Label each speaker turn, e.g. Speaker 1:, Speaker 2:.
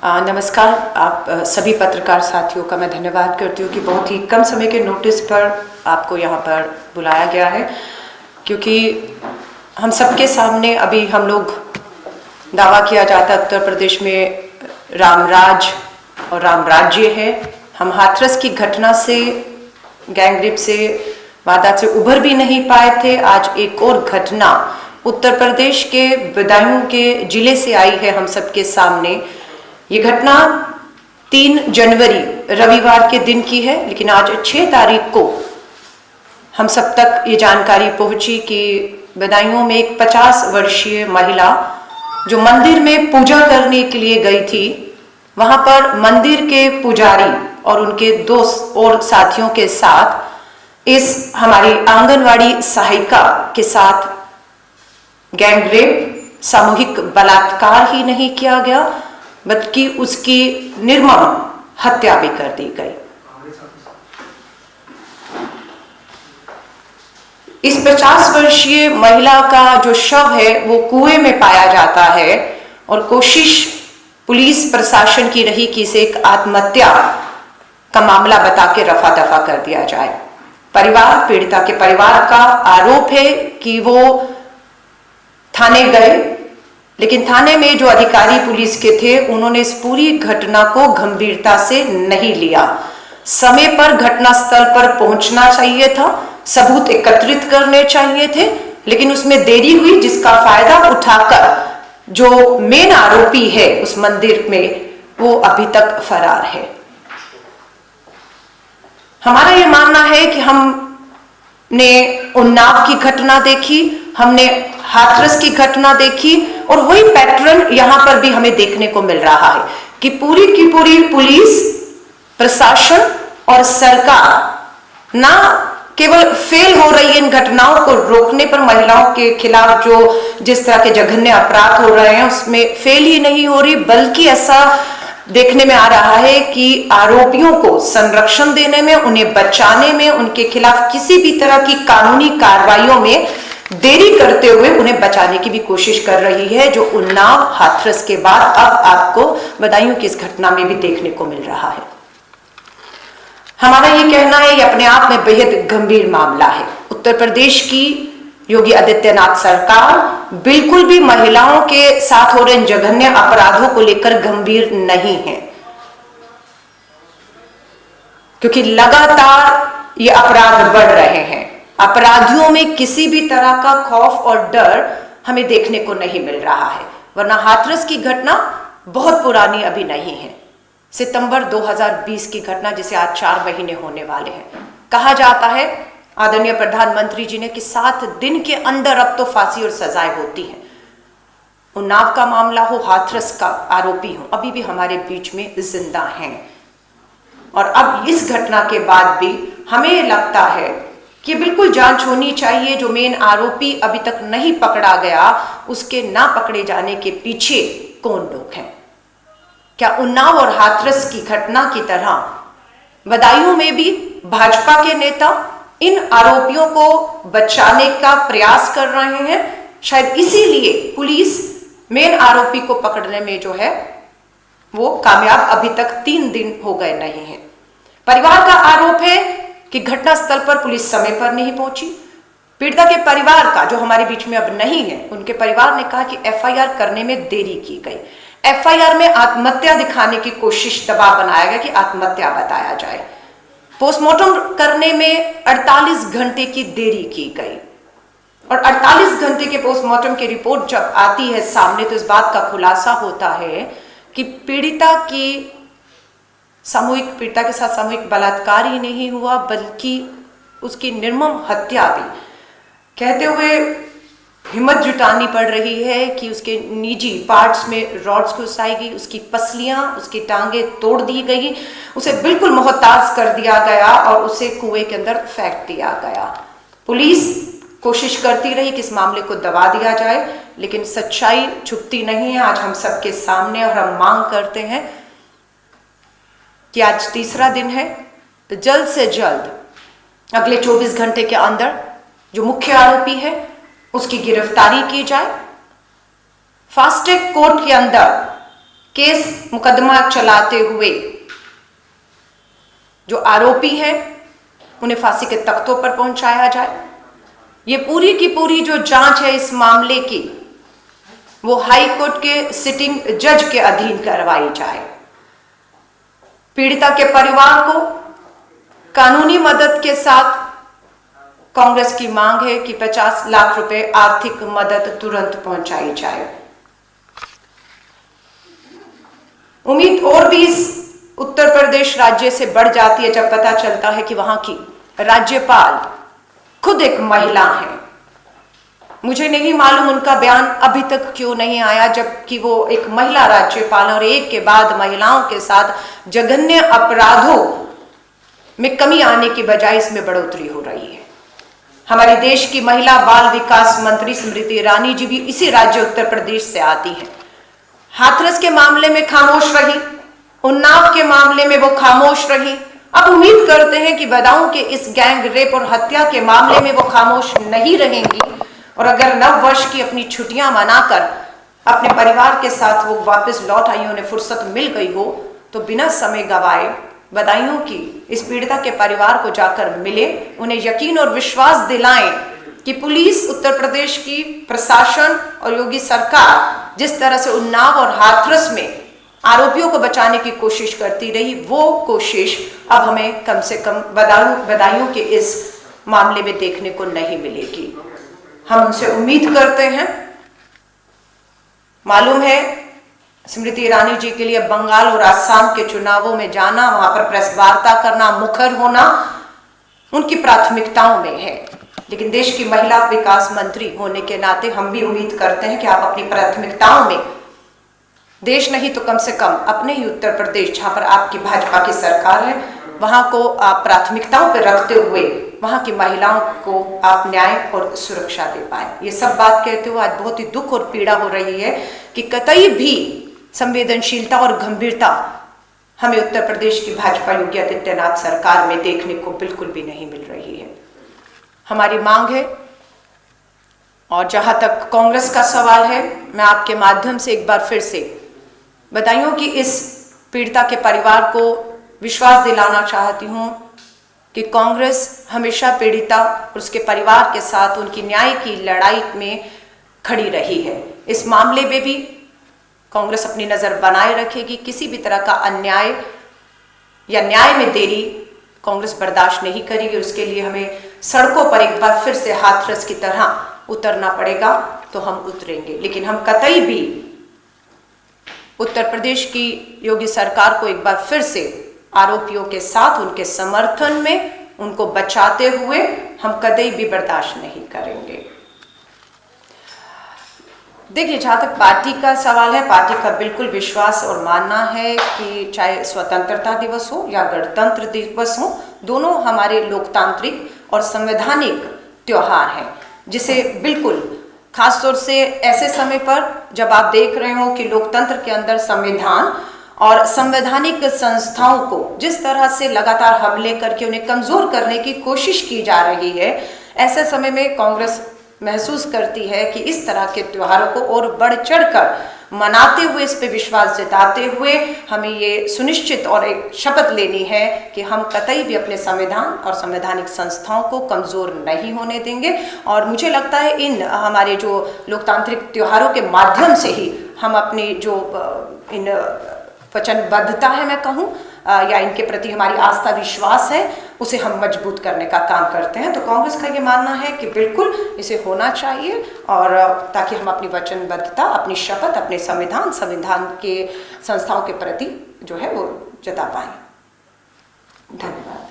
Speaker 1: नमस्कार। आप सभी पत्रकार साथियों का मैं धन्यवाद करती हूँ कि बहुत ही कम समय के नोटिस पर आपको यहाँ पर बुलाया गया है, क्योंकि हम सबके सामने अभी हम लोग दावा किया जाता है उत्तर प्रदेश में राम राज और राम राज्य है। हम हाथरस की घटना से, गैंगरेप से, वारदात से उभर भी नहीं पाए थे। आज एक और घटना उत्तर प्रदेश के बदायूं के जिले से आई है हम सबके सामने। ये घटना 3 जनवरी रविवार के दिन की है, लेकिन आज 6 तारीख को हम सब तक ये जानकारी पहुंची कि बदायूं में एक 50 वर्षीय महिला जो मंदिर में पूजा करने के लिए गई थी, वहां पर मंदिर के पुजारी और उनके दोस्त और साथियों के साथ इस हमारी आंगनवाड़ी सहायिका के साथ गैंगरेप, सामूहिक बलात्कार ही नहीं किया गया, बल्कि उसकी निर्मम हत्या भी कर दी गई। इस 50 वर्षीय महिला का जो शव है वो कुएं में पाया जाता है और कोशिश पुलिस प्रशासन की रही कि इसे एक आत्महत्या का मामला बता के रफा दफा कर दिया जाए। परिवार, पीड़िता के परिवार का आरोप है कि वो थाने गए, लेकिन थाने में जो अधिकारी पुलिस के थे उन्होंने इस पूरी घटना को गंभीरता से नहीं लिया। समय पर घटनास्थल पर पहुंचना चाहिए था, सबूत एकत्रित करने चाहिए थे, लेकिन उसमें देरी हुई, जिसका फायदा उठाकर जो मेन आरोपी है उस मंदिर में वो अभी तक फरार है। हमारा ये मानना है कि हमने उन्नाव की घटना देखी, हमने हाथरस की घटना देखी और वही पैटर्न यहां पर भी हमें देखने को मिल रहा है कि पूरी की पूरी पुलिस प्रशासन और सरकार ना केवल फेल हो रही है इन घटनाओं को रोकने पर, महिलाओं के खिलाफ जो जिस तरह के जघन्य अपराध हो रहे हैं उसमें फेल ही नहीं हो रही, बल्कि ऐसा देखने में आ रहा है कि आरोपियों को संरक्षण देने में, उन्हें बचाने में, उनके खिलाफ किसी भी तरह की कानूनी कार्रवाइयों में देरी करते हुए उन्हें बचाने की भी कोशिश कर रही है, जो उन्नाव, हाथरस के बाद अब आपको बदायूं की इस घटना में भी देखने को मिल रहा है। हमारा ये कहना है, ये अपने आप में बेहद गंभीर मामला है। उत्तर प्रदेश की योगी आदित्यनाथ सरकार बिल्कुल भी महिलाओं के साथ हो रहे जघन्य अपराधों को लेकर गंभीर नहीं है, क्योंकि लगातार ये अपराध बढ़ रहे हैं। अपराधियों में किसी भी तरह का खौफ और डर हमें देखने को नहीं मिल रहा है, वरना हाथरस की घटना बहुत पुरानी अभी नहीं है। सितंबर 2020 की घटना, जिसे आज 4 महीने होने वाले हैं। कहा जाता है आदरणीय प्रधानमंत्री जी ने कि 7 दिन के अंदर अब तो फांसी और सजाएं होती है। उन्नाव का मामला हो, हाथरस का आरोपी हो, अभी भी हमारे बीच में जिंदा हैं। और अब इस घटना के बाद भी हमें लगता है कि बिल्कुल जांच होनी चाहिए। जो मेन आरोपी अभी तक नहीं पकड़ा गया, उसके ना पकड़े जाने के पीछे कौन लोग हैं। क्या उन्नाव और हाथरस की घटना की तरह बदायूं में भी भाजपा के नेता इन आरोपियों को बचाने का प्रयास कर रहे हैं? शायद इसीलिए पुलिस मेन आरोपी को पकड़ने में जो है वो कामयाब अभी तक 3 दिन हो गए नहीं है। परिवार का आरोप है कि घटनास्थल पर पुलिस समय पर नहीं पहुंची। पीड़िता के परिवार का, जो हमारे बीच में अब नहीं है, उनके परिवार ने कहा कि एफआईआर करने में देरी की गई। एफआईआर में आत्महत्या दिखाने की कोशिश, दबाव बनाया गया कि आत्महत्या बताया जाए। पोस्टमार्टम करने में 48 घंटे की देरी की गई और 48 घंटे के पोस्टमार्टम की रिपोर्ट जब आती है सामने, तो इस बात का खुलासा होता है कि पीड़िता के साथ सामूहिक बलात्कार ही नहीं हुआ, बल्कि उसकी निर्मम हत्या भी। कहते हुए हिम्मत जुटानी पड़ रही है कि उसके निजी पार्ट्स में रॉड्स घुसाई गई, उसकी पसलियां, उसकी टांगे तोड़ दी गई, उसे बिल्कुल मोहताज कर दिया गया और उसे कुएं के अंदर फेंक दिया गया। पुलिस कोशिश करती रही कि इस मामले को दबा दिया जाए, लेकिन सच्चाई छुपती नहीं है आज हम सबके सामने। और हम मांग करते हैं कि आज तीसरा दिन है, तो जल्द से जल्द अगले 24 घंटे के अंदर जो मुख्य आरोपी है उसकी गिरफ्तारी की जाए। फास्ट ट्रैक कोर्ट के अंदर केस मुकदमा चलाते हुए जो आरोपी हैं उन्हें फांसी के तख्तों पर पहुंचाया जाए। ये पूरी की पूरी जो जांच है इस मामले की वो हाई कोर्ट के सिटिंग जज के अधीन करवाई जाए। पीड़िता के परिवार को कानूनी मदद के साथ कांग्रेस की मांग है कि 50 लाख रुपए आर्थिक मदद तुरंत पहुंचाई जाए। उम्मीद और भी इस उत्तर प्रदेश राज्य से बढ़ जाती है जब पता चलता है कि वहां की राज्यपाल खुद एक महिला है। मुझे नहीं मालूम उनका बयान अभी तक क्यों नहीं आया, जबकि वो एक महिला राज्यपाल और एक के बाद महिलाओं के साथ जघन्य अपराधों में कमी आने की बजाय इसमें बढ़ोतरी हो रही है। हमारे देश की महिला बाल विकास मंत्री स्मृति ईरानी जी भी इसी राज्य उत्तर प्रदेश से आती हैं। हाथरस के मामले में खामोश रही, उन्नाव के मामले में वो खामोश रही। अब उम्मीद करते हैं कि बदाऊं के इस गैंग रेप और हत्या के मामले में वो खामोश नहीं रहेंगी और अगर नव वर्ष की अपनी छुट्टियां मनाकर अपने परिवार के साथ वो वापस लौट आई, उन्हें फुर्सत मिल गई हो, तो बिना समय गवाए बदायूं की इस पीड़िता के परिवार को जाकर मिले, उन्हें यकीन और विश्वास दिलाएं कि पुलिस, उत्तर प्रदेश की प्रशासन और योगी सरकार जिस तरह से उन्नाव और हाथरस में आरोपियों को बचाने की कोशिश करती रही, वो कोशिश अब हमें कम से कम बदायूं के इस मामले में देखने को नहीं मिलेगी। हम उनसे उम्मीद करते हैं। मालूम है स्मृति ईरानी जी के लिए बंगाल और असम के चुनावों में जाना, वहां पर प्रेस वार्ता करना, मुखर होना उनकी प्राथमिकताओं में है, लेकिन देश की महिला विकास मंत्री होने के नाते हम भी उम्मीद करते हैं कि आप अपनी प्राथमिकताओं में देश नहीं तो कम से कम अपने ही उत्तर प्रदेश जहां पर आपकी भाजपा की सरकार है, वहां को आप प्राथमिकताओं पर रखते हुए वहां की महिलाओं को आप न्याय और सुरक्षा दे पाए। ये सब बात कहते हुए आज बहुत ही दुख और पीड़ा हो रही है कि कतई भी संवेदनशीलता और गंभीरता हमें उत्तर प्रदेश की भाजपा योगी आदित्यनाथ सरकार में देखने को बिल्कुल भी नहीं मिल रही है। हमारी मांग है, और जहां तक कांग्रेस का सवाल है, मैं आपके माध्यम से एक बार फिर से बदायूं कि इस पीड़िता के परिवार को विश्वास दिलाना चाहती हूं कि कांग्रेस हमेशा पीड़िता और उसके परिवार के साथ उनकी न्याय की लड़ाई में खड़ी रही है। इस मामले में भी कांग्रेस अपनी नज़र बनाए रखेगी। किसी भी तरह का अन्याय या न्याय में देरी कांग्रेस बर्दाश्त नहीं करेगी। उसके लिए हमें सड़कों पर एक बार फिर से हाथरस की तरह उतरना पड़ेगा तो हम उतरेंगे, लेकिन हम कतई भी उत्तर प्रदेश की योगी सरकार को एक बार फिर से आरोपियों के साथ उनके समर्थन में उनको बचाते हुए हम कतई भी बर्दाश्त नहीं करेंगे। देखिए, जहाँ तक पार्टी का सवाल है, पार्टी का बिल्कुल विश्वास और मानना है कि चाहे स्वतंत्रता दिवस हो या गणतंत्र दिवस हो, दोनों हमारे लोकतांत्रिक और संवैधानिक त्योहार हैं, जिसे बिल्कुल खासतौर से ऐसे समय पर जब आप देख रहे हो कि लोकतंत्र के अंदर संविधान और संवैधानिक संस्थाओं को जिस तरह से लगातार हमले करके उन्हें कमजोर करने की कोशिश की जा रही है, ऐसे समय में कांग्रेस महसूस करती है कि इस तरह के त्योहारों को और बढ़ चढ़कर मनाते हुए, इस पे विश्वास जताते हुए हमें ये सुनिश्चित और एक शपथ लेनी है कि हम कतई भी अपने संविधान और संवैधानिक संस्थाओं को कमज़ोर नहीं होने देंगे। और मुझे लगता है इन हमारे जो लोकतांत्रिक त्योहारों के माध्यम से ही हम अपनी जो इन वचनबद्धता है, मैं कहूँ, या इनके प्रति हमारी आस्था विश्वास है, उसे हम मजबूत करने का काम करते हैं। तो कांग्रेस का ये मानना है कि बिल्कुल इसे होना चाहिए, और ताकि हम अपनी वचनबद्धता, अपनी शपथ, अपने संविधान के संस्थाओं के प्रति जो है वो जता पाएं। धन्यवाद।